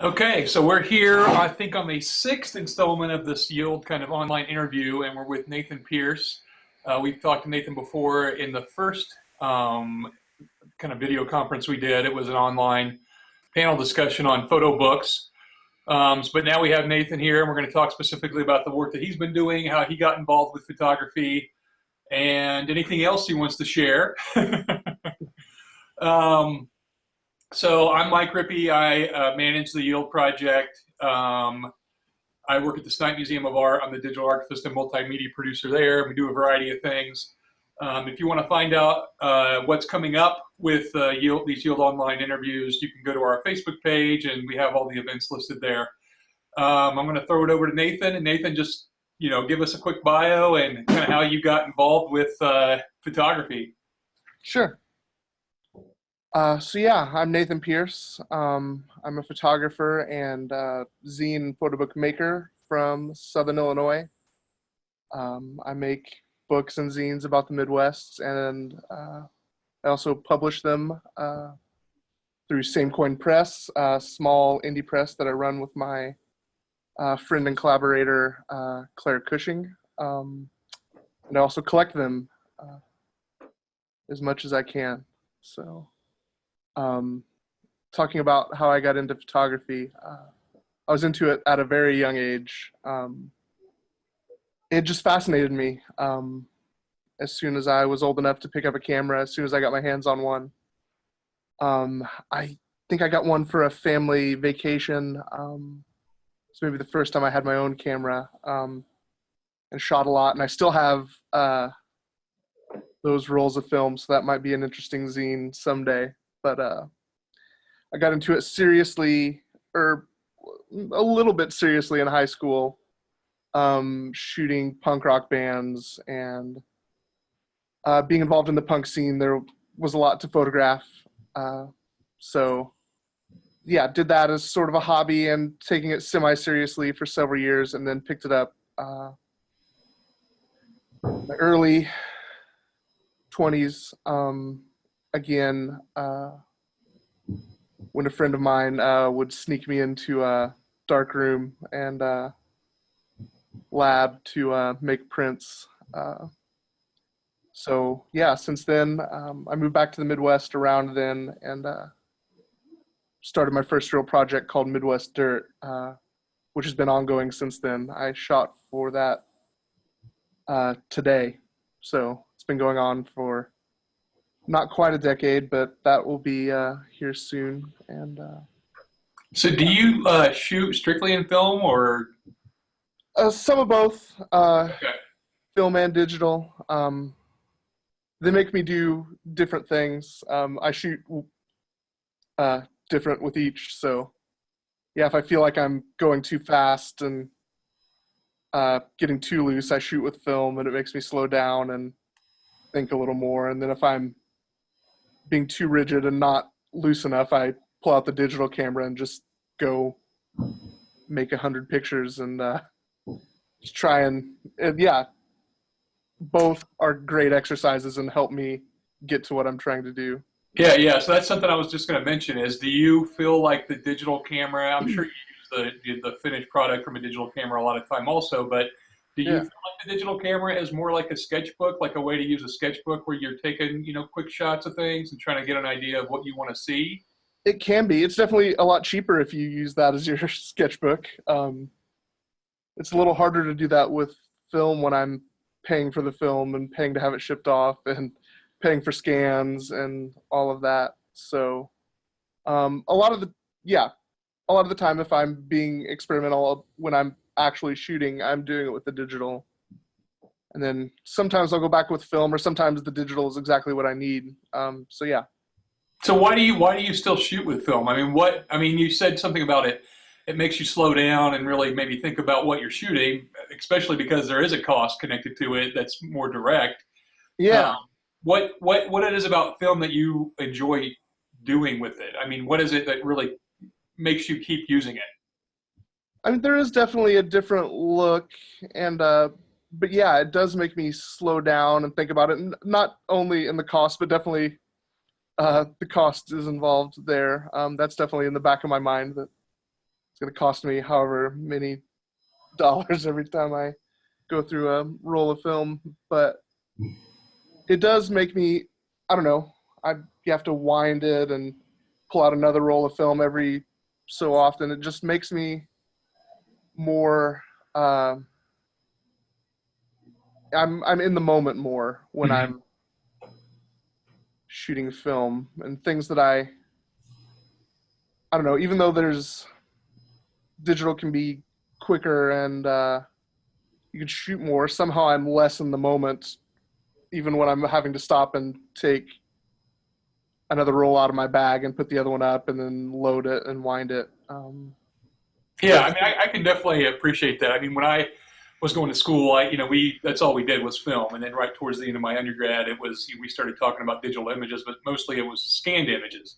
Okay, so we're here, I think, on the sixth installment of this Yield kind of online interview, and we're with Nathan Pearce. We've talked to Nathan before in the first kind of video conference we did. It was an online panel discussion on photo books. But now we have Nathan here, and we're going to talk specifically about the work that he's been doing, how he got involved with photography, and anything else he wants to share. um, So I'm Mike Rippey. I manage the Yield project. I work at the Snipe Museum of Art. I'm the digital archivist and multimedia producer there. We do a variety of things. If you want to find out what's coming up with these Yield online interviews, you can go to our Facebook page, and we have all the events listed there. I'm going to throw it over to Nathan, and Nathan, just give us a quick bio and kind of how you got involved with photography. Sure. So yeah, I'm Nathan Pearce. I'm a photographer and zine photo book maker from Southern Illinois. I make books and zines about the Midwest, and I also publish them through Same Coin Press, a small indie press that I run with my friend and collaborator, Claire Cushing. And I also collect them as much as I can. So. Talking about how I got into photography, I was into it at a very young age. It just fascinated me. As soon as I was old enough to pick up a camera, as soon as I got my hands on one. I think I got one for a family vacation. It's maybe the first time I had my own camera, and shot a lot. And I still have those rolls of film, so that might be an interesting zine someday. But I got into it seriously, or a little bit seriously, in high school, shooting punk rock bands and being involved in the punk scene. There was a lot to photograph. So yeah, did that as sort of a hobby and taking it semi-seriously for several years, and then picked it up in the early 20s. Again, when a friend of mine would sneak me into a dark room and lab to make prints. So yeah, since then, I moved back to the Midwest around then, and started my first real project called Midwest Dirt, which has been ongoing since then. I shot for that today. So it's been going on for not quite a decade, but that will be here soon. And So do you shoot strictly in film, or? Some of both, Okay. film and digital. They make me do different things. I shoot different with each. So yeah, if I feel like I'm going too fast and getting too loose, I shoot with film, and it makes me slow down and think a little more. And then if I'm being too rigid and not loose enough, I pull out the digital camera and just go make 100 pictures and just try and yeah, both are great exercises and help me get to what I'm trying to do. Yeah. So that's something I was just going to mention is, do you feel like the digital camera, I'm sure you use the finished product from a digital camera a lot of time also, but do you feel like the digital camera is more like a sketchbook, like a way to use a sketchbook where you're taking, quick shots of things and trying to get an idea of what you want to see? It can be. It's definitely a lot cheaper if you use that as your sketchbook. It's a little harder to do that with film when I'm paying for the film and paying to have it shipped off and paying for scans and all of that. So a lot of the time, if I'm being experimental when I'm actually shooting, I'm doing it with the digital. And then sometimes I'll go back with film, or sometimes the digital is exactly what I need. So yeah. So why do you still shoot with film? You said something about it. It makes you slow down and really maybe think about what you're shooting, especially because there is a cost connected to it that's more direct. Yeah. What it is about film that you enjoy doing with it? What is it that really makes you keep using it? There is definitely a different look, and but yeah, it does make me slow down and think about it. Not only in the cost, but definitely the cost is involved there. That's definitely in the back of my mind, that it's going to cost me however many dollars every time I go through a roll of film. But it does make me, I don't know, you have to wind it and pull out another roll of film every so often. It just makes me more, uh, I'm in the moment more when Mhm. I'm shooting film, and things that I don't know, even though there's digital can be quicker and you can shoot more, somehow I'm less in the moment even when I'm having to stop and take another roll out of my bag and put the other one up and then load it and wind it. Yeah, But I mean, I can definitely appreciate that. I mean, when I was going to school, we that's all we did was film, and then right towards the end of my undergrad, it was we started talking about digital images, but mostly it was scanned images.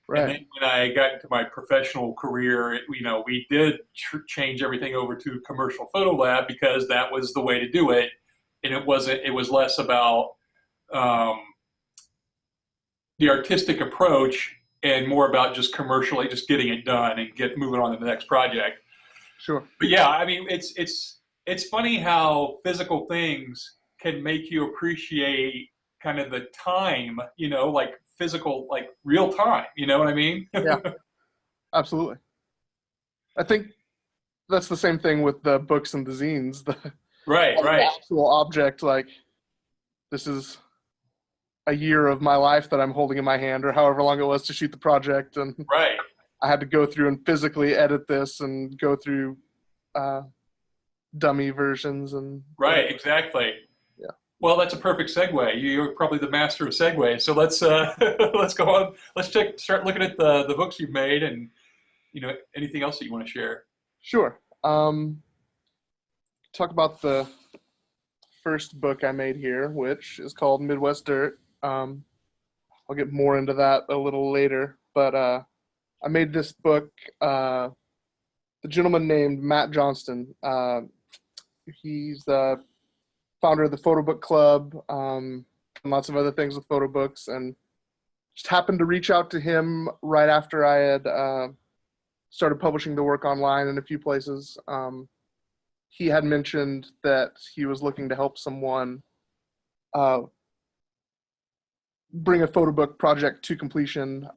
And right, then when I got into my professional career, we did change everything over to commercial photo lab because that was the way to do it, and it wasn't. It was less about um, the artistic approach and more about just commercially just getting it done and get moving on to the next project. sure. But yeah, I mean, it's funny how physical things can make you appreciate kind of the time, like physical, like real time. You know what I mean? Yeah, absolutely. I think that's the same thing with the books and the zines. Right, The right, actual object, like this is a year of my life that I'm holding in my hand, or however long it was to shoot the project, and right, I had to go through and physically edit this and go through uh, dummy versions and right. whatever. Exactly. Yeah, Well, that's a perfect segue. You're probably the master of segues. So let's let's go on. Let's start looking at the books you've made, and anything else that you want to share. sure. Talk about the first book I made here, which is called Midwest Dirt. I'll get more into that a little later, but I made this book. The gentleman named Matt Johnston. He's the founder of the Photo Book Club, and lots of other things with photo books, and just happened to reach out to him right after I had started publishing the work online in a few places. He had mentioned that he was looking to help someone uh, bring a photo book project to completion,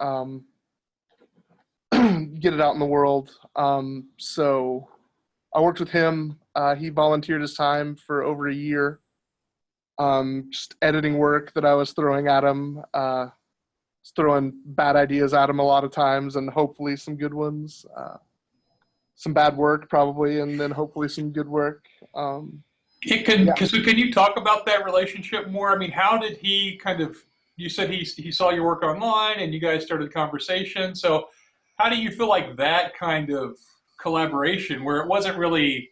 get it out in the world. So I worked with him. He volunteered his time for over a year, just editing work that I was throwing at him, just throwing bad ideas at him a lot of times, and hopefully some good ones. Some bad work probably, and then hopefully some good work. It can, Yeah, so can you talk about that relationship more? I mean, how did he kind of, you said he saw your work online and you guys started a conversation. So how do you feel like that kind of collaboration where it wasn't really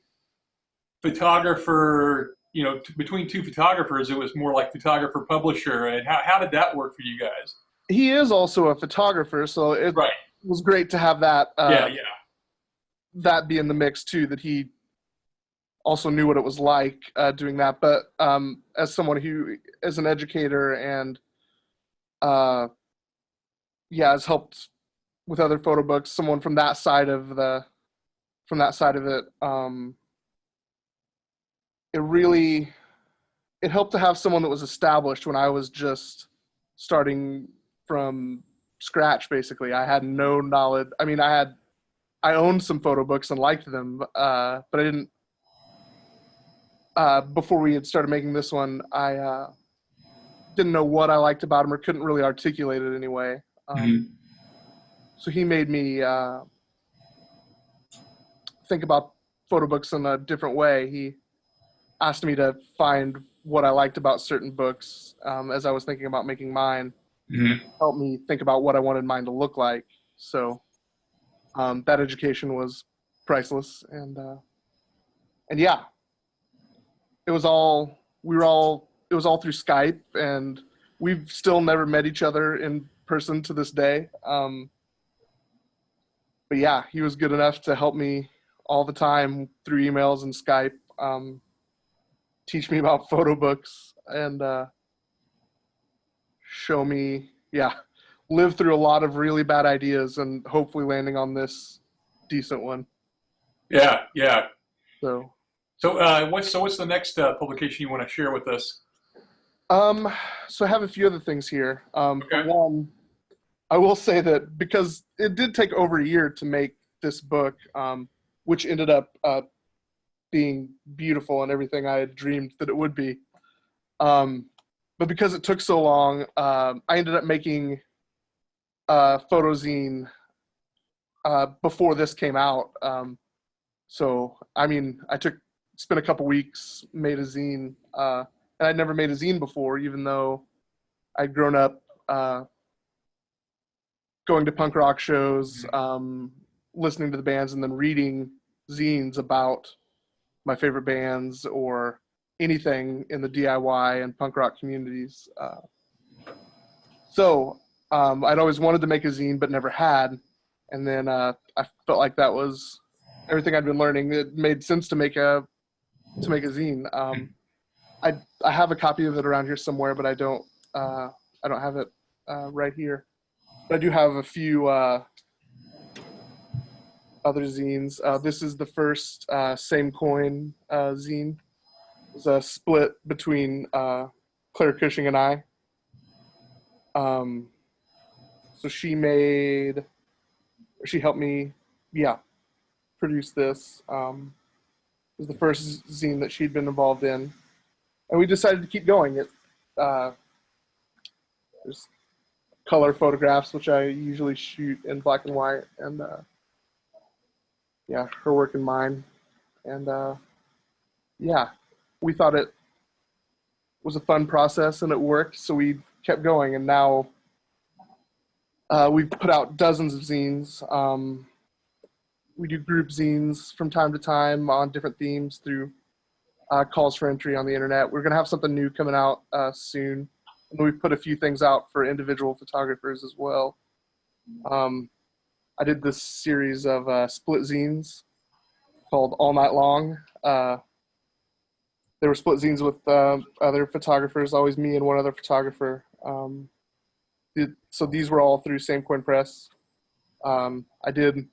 photographer, between two photographers, it was more like photographer publisher. And how did that work for you guys? he is also a photographer, so it Right. was great to have that Yeah, yeah. that be in the mix too. That he also knew what it was like doing that. But as someone who is an educator and uh, yeah, has helped with other photo books, someone from that side of it, it really it helped to have someone that was established when I was just starting from scratch. Basically, I had no knowledge. I mean, I owned some photo books and liked them, but I didn't. Before we had started making this one, I didn't know what I liked about them or couldn't really articulate it anyway. Mhm. So he made me think about photo books in a different way. He asked me to find what I liked about certain books as I was thinking about making mine. Mhm. Helped me think about what I wanted mine to look like. So that education was priceless, and yeah, it was all it was all through Skype, and we've still never met each other in person to this day. But yeah, he was good enough to help me all the time through emails and Skype, teach me about photo books, and show me, yeah, live through a lot of really bad ideas, and hopefully landing on this decent one. Yeah, yeah. So, What's the next publication you want to share with us? um, so I have a few other things here. For Okay. one, I will say that because it did take over a year to make this book, which ended up being beautiful and everything I had dreamed that it would be. Um, but because it took so long, I ended up making a photozine before this came out. So I mean, spent a couple weeks, made a zine, and I'd never made a zine before, even though I'd grown up going to punk rock shows, listening to the bands, and then reading zines about my favorite bands or anything in the DIY and punk rock communities. So I'd always wanted to make a zine, but never had. And then I felt like that was everything I'd been learning. It made sense to make a zine. I have a copy of it around here somewhere, but I don't have it right here. But I do have a few other zines. This is the first Same Coin zine. It was a split between Claire Cushing and I. So she helped me, yeah, produce this. It was the first zine that she'd been involved in, and we decided to keep going. There's color photographs, which I usually shoot in black and white, and yeah, her work and mine, and yeah, we thought it was a fun process and it worked, so we kept going, and now we've put out dozens of zines. We do group zines from time to time on different themes through calls for entry on the internet. We're going to have something new coming out soon. And we've put a few things out for individual photographers as well. I did this series of split zines called All Night Long. They were split zines with other photographers, always me and one other photographer. So these were all through Same Coin Press. I did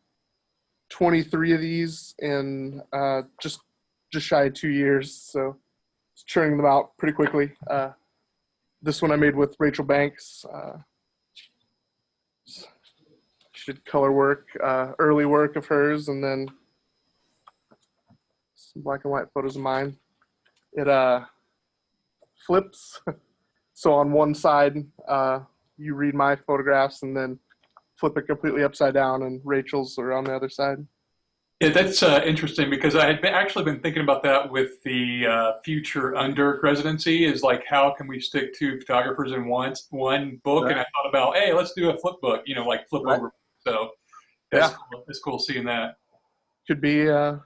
23 of these in just shy of 2 years, so it's churning them out pretty quickly. This one I made with Rachel Banks. She did color work, early work of hers, and then some black and white photos of mine. It flips, so on one side you read my photographs, and then flip it completely upside down, and Rachel's are on the other side. Yeah, that's interesting because I had actually been thinking about that with the future UNDERC residency is like, how can we stick two photographers in one book? Right. And I thought about, hey, let's do a flip book, like flip Right. over. So Yeah, cool. It's cool seeing that. could be a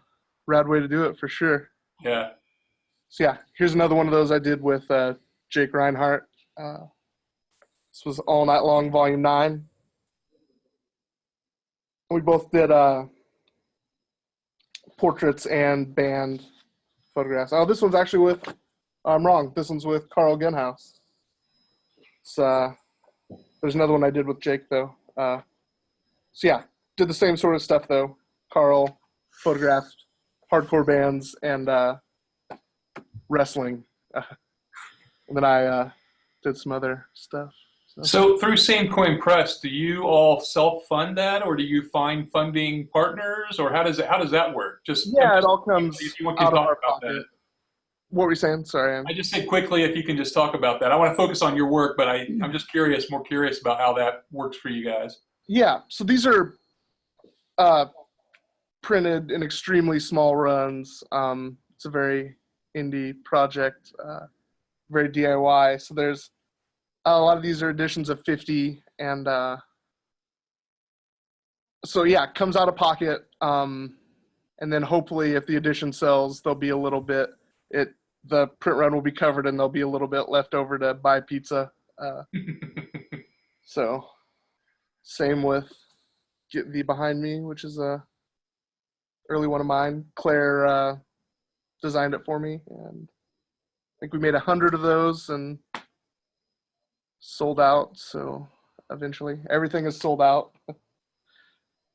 rad way to do it for sure. Yeah. So yeah, here's another one of those I did with Jake Reinhardt. This was All Night Long, Volume 9. We both did portraits and band photographs. Oh, this one's actually with, I'm wrong, this one's with Carl Gunhouse. It's, there's another one I did with Jake, though. So yeah, did the same sort of stuff, though. Carl photographed hardcore bands and wrestling. And then I did some other stuff. So through Same Coin Press, do you all self-fund that, or do you find funding partners, or how does that work? Yeah, it all comes if you can out of talk our about pocket. that. What were you saying? Sorry. I just said quickly if you can just talk about that. I want to focus on your work, but I'm just more curious about how that works for you guys. Yeah, so these are printed in extremely small runs. It's a very indie project, very DIY. So there's a lot of these are editions of 50, and so yeah, it comes out of pocket. And then hopefully, if the edition sells, there'll be a little bit. The print run will be covered, and there'll be a little bit left over to buy pizza. So same with Get Thee Behind Me, which is a early one of mine. Claire designed it for me, and I think we made 100 of those and sold out. So eventually, everything is sold out.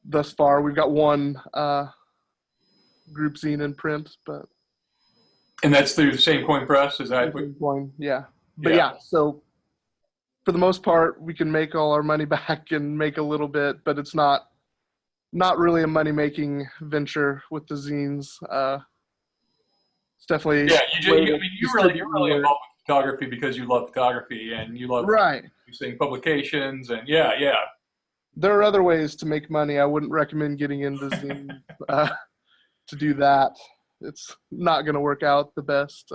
thus far. We've got one group zine in print, but And that's through the same coin press? Is that what? one, yeah. But Yeah. yeah, so for the most part, we can make all our money back and make a little bit, but it's not really a money making venture with the zines. It's definitely Yeah, a way I to mean, distribute you're your really work. involved with photography because you love photography and you love Right. producing publications and yeah, yeah. There are other ways to make money. I wouldn't recommend getting into zine to do that. It's not going to work out the best.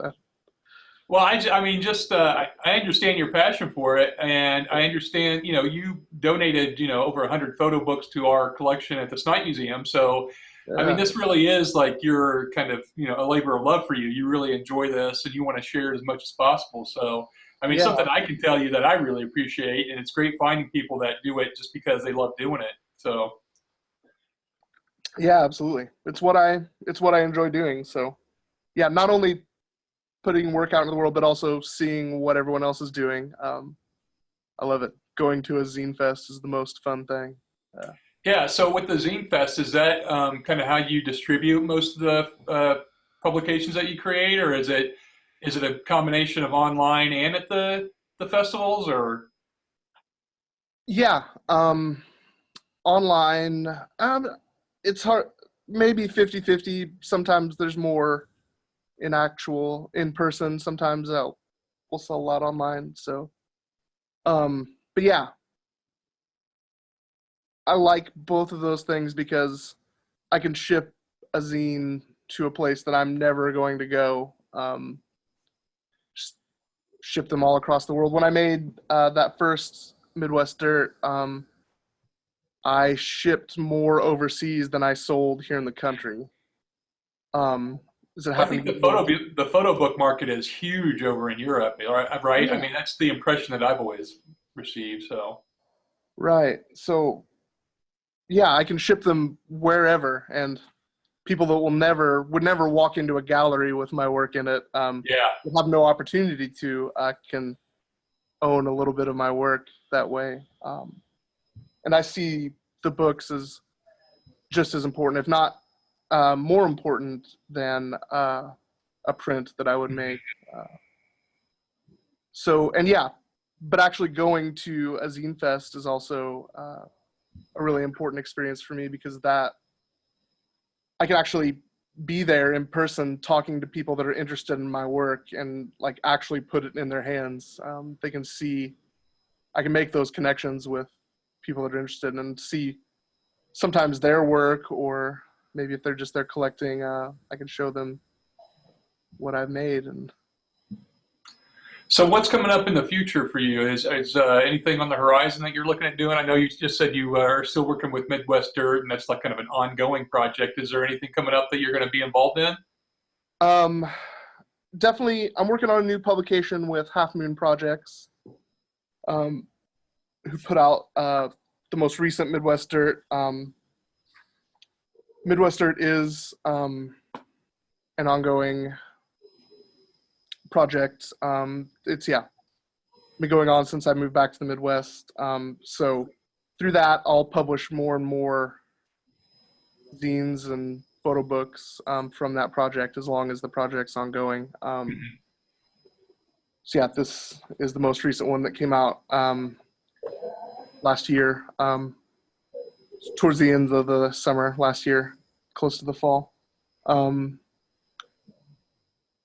Well, I mean, just I understand your passion for it, and I understand, you donated, over 100 photo books to our collection at the Snipe Museum. So, I mean, Yeah. this really is like your kind of, a labor of love for you. You really enjoy this, and you want to share it as much as possible. So, I mean, Yeah. something I can tell you that I really appreciate, and it's great finding people that do it just because they love doing it. So, Yeah, absolutely. It's what I enjoy doing. So, yeah, not only putting work out into the world, but also seeing what everyone else is doing. I love it. Going to a zine fest is the most fun thing. Uh, yeah. So, with the Zine Fest, is that kind of how you distribute most of the publications that you create, or is it a combination of online and at the festivals, or? yeah, online, it's hard, maybe 50-50. Sometimes there's more in person. Sometimes we'll sell a lot online. So, but yeah, I like both of those things because I can ship a zine to a place that I'm never going to go. Just ship them all across the world. When I made that first Midwest Dirt, I shipped more overseas than I sold here in the country. Um, does it I happen to think be more? the photo book market is huge over in Europe, right? I Yeah. mean, that's the impression that I've always received. So, Right. So yeah, I can ship them wherever, and people that would never walk into a gallery with my work in it, yeah. will have no opportunity to can own a little bit of my work that way. And I see the books as just as important, if not more important than a print that I would make. Uh, so, and yeah, but actually going to a zine fest is also a really important experience for me because that I can actually be there in person talking to people that are interested in my work and like actually put it in their hands. They can see, I can make those connections with people that are interested and see sometimes their work, or maybe if they're just there collecting, I can show them what I've made. And So, what's coming up in the future for you? Is anything on the horizon that you're looking at doing? I know you just said you are still working with Midwest Dirt, and that's like kind of an ongoing project. Is there anything coming up that you're going to be involved in? um, definitely, I'm working on a new publication with Half Moon Projects, um, who put out the most recent Midwest Dirt. Midwest Dirt is an ongoing project. It's been going on since I moved back to the Midwest. So through that, I'll publish more and more zines and photo books from that project as long as the project's ongoing. So yeah, this is the most recent one that came out last year, towards the end of the summer last year, close to the fall. Um,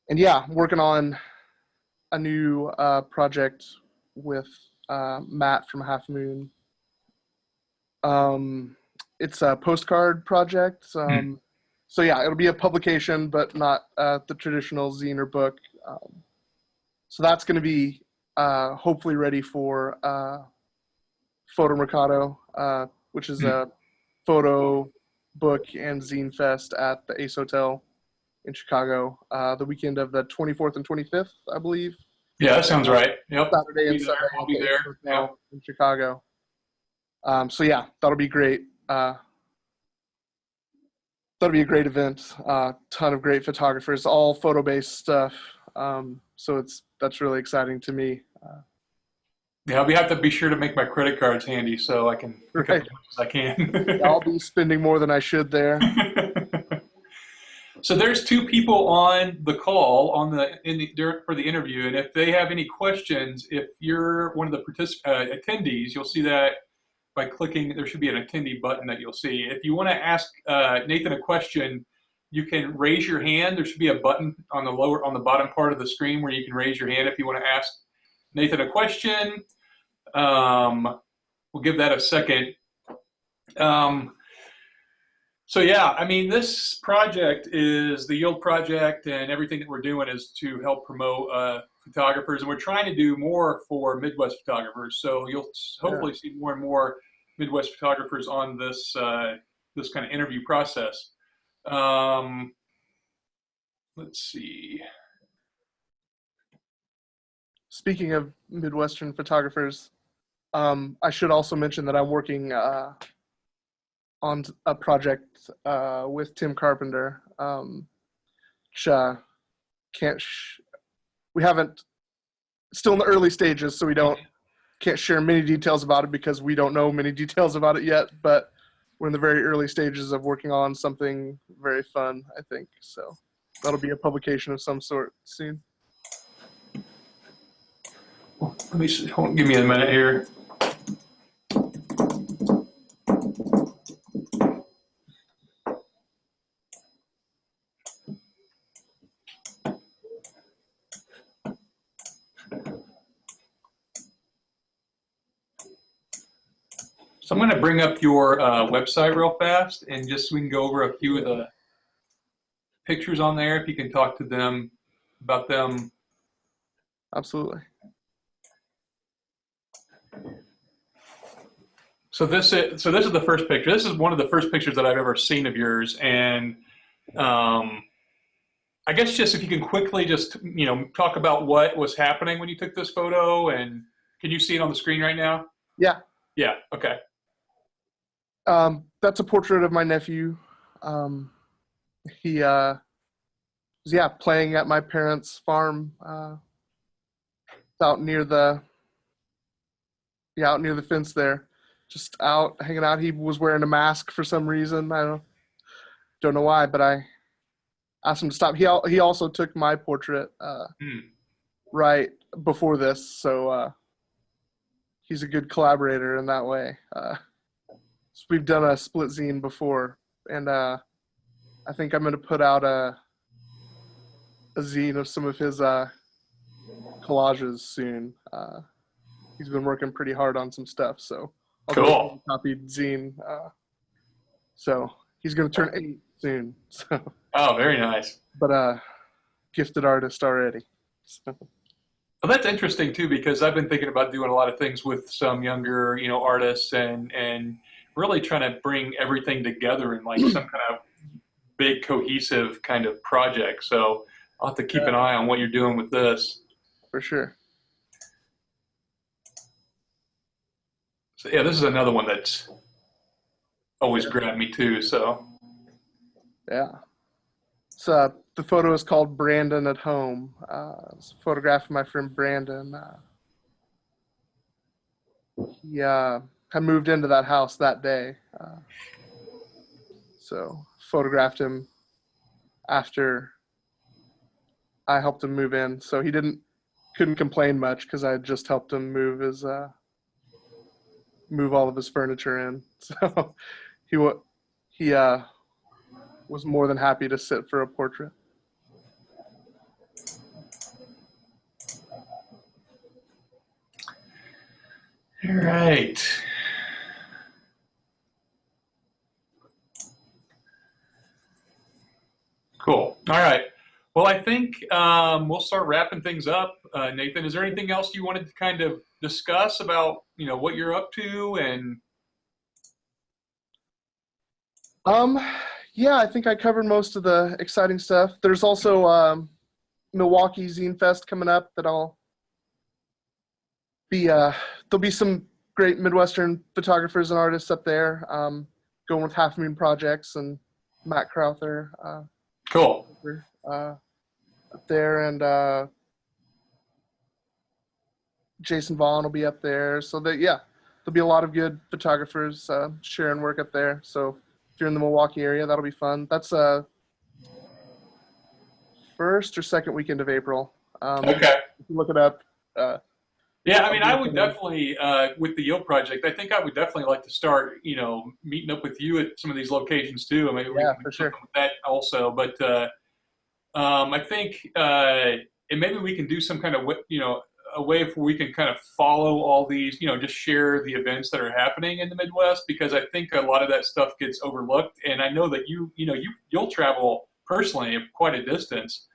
and yeah, working on a new project with Matt from Half Moon. It's a postcard project. So yeah, it'll be a publication, but not the traditional zine or book. So that's going to be hopefully ready for Photo Mercado, which is a photo book and zine fest at the Ace Hotel in Chicago, the weekend of the 24th and 25th, I believe. Yeah, that sounds right. Yep. Saturday Be and there. Sunday I'll at be the Ace there. Yep. Hotel in Chicago. So yeah, that'll be great. That'll be a great event. Ton of great photographers, all photo-based stuff. So that's really exciting to me. Yeah, we have to be sure to make my credit cards handy so I can pick up Right. as much as I I'll can. be spending more than I should there. So there's two people on the call for the interview, and if they have any questions, if you're one of the attendees, you'll see that by clicking. There should be an attendee button that you'll see. If you want to ask Nathan a question, you can raise your hand. There should be a button on the bottom part of the screen where you can raise your hand if you want to ask Nathan a question. We'll give that a second. Um, So yeah, I mean, this project is the Yield project, and everything that we're doing is to help promote photographers, and we're trying to do more for Midwest photographers. So you'll Yeah. hopefully see more and more Midwest photographers on this kind of interview process. Um, let's see. Speaking of Midwestern photographers, I should also mention that I'm working on a project with Tim Carpenter, which can't. We haven't still in the early stages, so we can't share many details about it because we don't know many details about it yet. But we're in the very early stages of working on something very fun, I think. So that'll be a publication of some sort soon. Let me see. Give me a minute here. So I'm going to bring up your website real fast, and just so we can go over a few of the pictures on there. If you can talk to them about them. Absolutely. So this is the first picture. This is one of the first pictures that I've ever seen of yours, and um, I guess just if you can quickly just talk about what was happening when you took this photo, and can you see it on the screen right now? Yeah. Yeah. Okay. That's a portrait of my nephew. He was playing at my parents' farm out near the fence there, just out hanging out. He was wearing a mask for some reason. I don't know why, but I asked him to stop. He also took my portrait Hmm. right before this, so he's a good collaborator in that way. So we've done a split zine before, and I think I'm going to put out a zine of some of his collages soon. He's been working pretty hard on some stuff, so I'll do a Cool. copied zine. So he's going to turn 8 soon. So, Oh, very nice. but gifted artist already. So, Well, that's interesting too, because I've been thinking about doing a lot of things with some younger, artists, and really trying to bring everything together in like some kind of big cohesive kind of project. So I'll have to keep an eye on what you're doing with this. for sure. So yeah, this is another one that's always grabbed me too. So Yeah. So the photo is called Brandon at Home. It's a photograph of my friend Brandon. He had moved into that house that day. So photographed him after I helped him move in. So he couldn't complain much because I had just helped him move all of his furniture in. So he was more than happy to sit for a portrait. all right. Cool. All right. Well, I think we'll start wrapping things up. Nathan, is there anything else you wanted to kind of discuss about, what you're up to and Um, yeah, I think I covered most of the exciting stuff. There's also Milwaukee Zine Fest coming up that I'll be. There'll be some great Midwestern photographers and artists up there. Going with Half Moon Projects and Matt Crowther cool. up there, and Jason Vaughn will be up there. So that yeah, there'll be a lot of good photographers sharing work up there. So if you're in the Milwaukee area, that'll be fun. That's first or second weekend of April. Okay. If you look it up. Yeah, I I'll mean, be I would attending. definitely, with the Yield Project, I think I would definitely like to start, meeting up with you at some of these locations too. And maybe we Yeah, can do for something sure. with that also. But I think, and maybe we can do some kind of, a way where we can kind of follow all these, just share the events that are happening in the Midwest, because I think a lot of that stuff gets overlooked. And I know that you'll travel personally quite a distance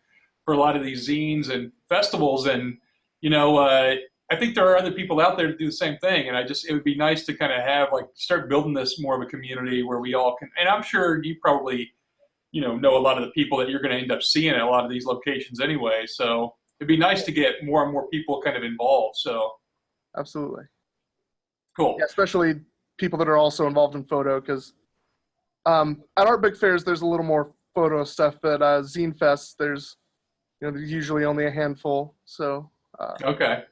for a lot of these zines and festivals. And, you know, uh, I think there are other people out there to do the same thing. And it would be nice to kind of have like start building this more of a community where we all can, and I'm sure you probably, know a lot of the people that you're going to end up seeing at a lot of these locations anyway. So it'd be nice to get more and more people kind of involved. So Absolutely. cool. Yeah, especially people that are also involved in photo, because at art book fairs there's a little more photo stuff, but zine fests there's usually only a handful. So Okay.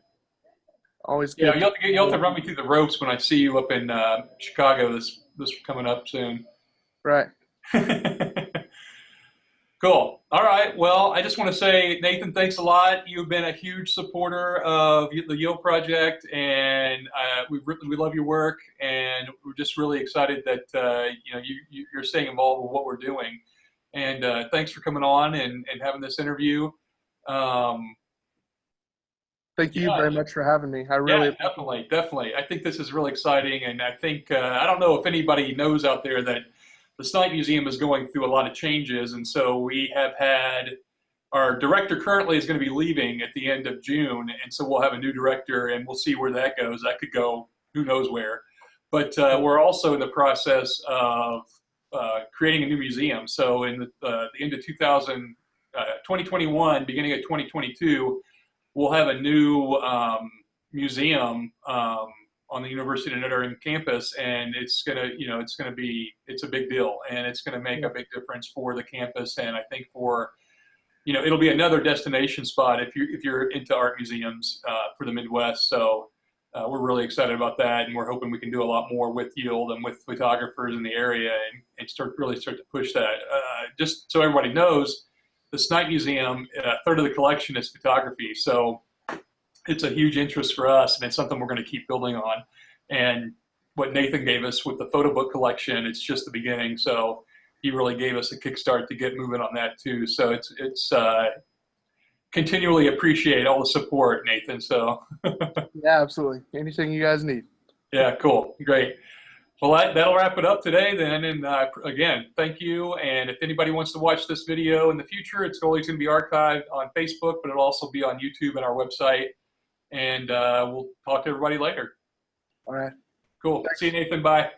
always Yeah, good to you'll have to run me through the ropes when I see you up in Chicago this coming up soon. right. Cool. All right. Well, I just want to say, Nathan, thanks a lot. You've been a huge supporter of the Yield Project, and we love your work, and we're just really excited that you're staying involved with what we're doing. And thanks for coming on and having this interview. Um, Thank you yeah, very much for having me. I yeah, really appreciate it. definitely, definitely. I think this is really exciting, and I think I don't know if anybody knows out there that the Snipe Museum is going through a lot of changes, and so we have had our director currently is going to be leaving at the end of June, and so we'll have a new director, and we'll see where that goes. That could go who knows where, but we're also in the process of creating a new museum. So in the end of 2021, beginning of 2022 we'll have a new museum on the University of Notre Dame campus, and it's a big deal, and it's gonna make Yeah. a big difference for the campus, and I think for it'll be another destination spot if you're into art museums for the Midwest. So we're really excited about that, and we're hoping we can do a lot more with Yield and with photographers in the area, and start to push that. Just so everybody knows, the Snipe Museum, a third of the collection is photography. So it's a huge interest for us, and it's something we're going to keep building on. And what Nathan gave us with the photo book collection, it's just the beginning. So he really gave us a kickstart to get moving on that too. So it's continually appreciate all the support, Nathan. So Yeah, absolutely. Anything you guys need. yeah, cool, great. Well, that'll wrap it up today then. And again, thank you. And if anybody wants to watch this video in the future, it's always going to be archived on Facebook, but it'll also be on YouTube and our website. And we'll talk to everybody later. All right. Cool. See you, Nathan. Bye.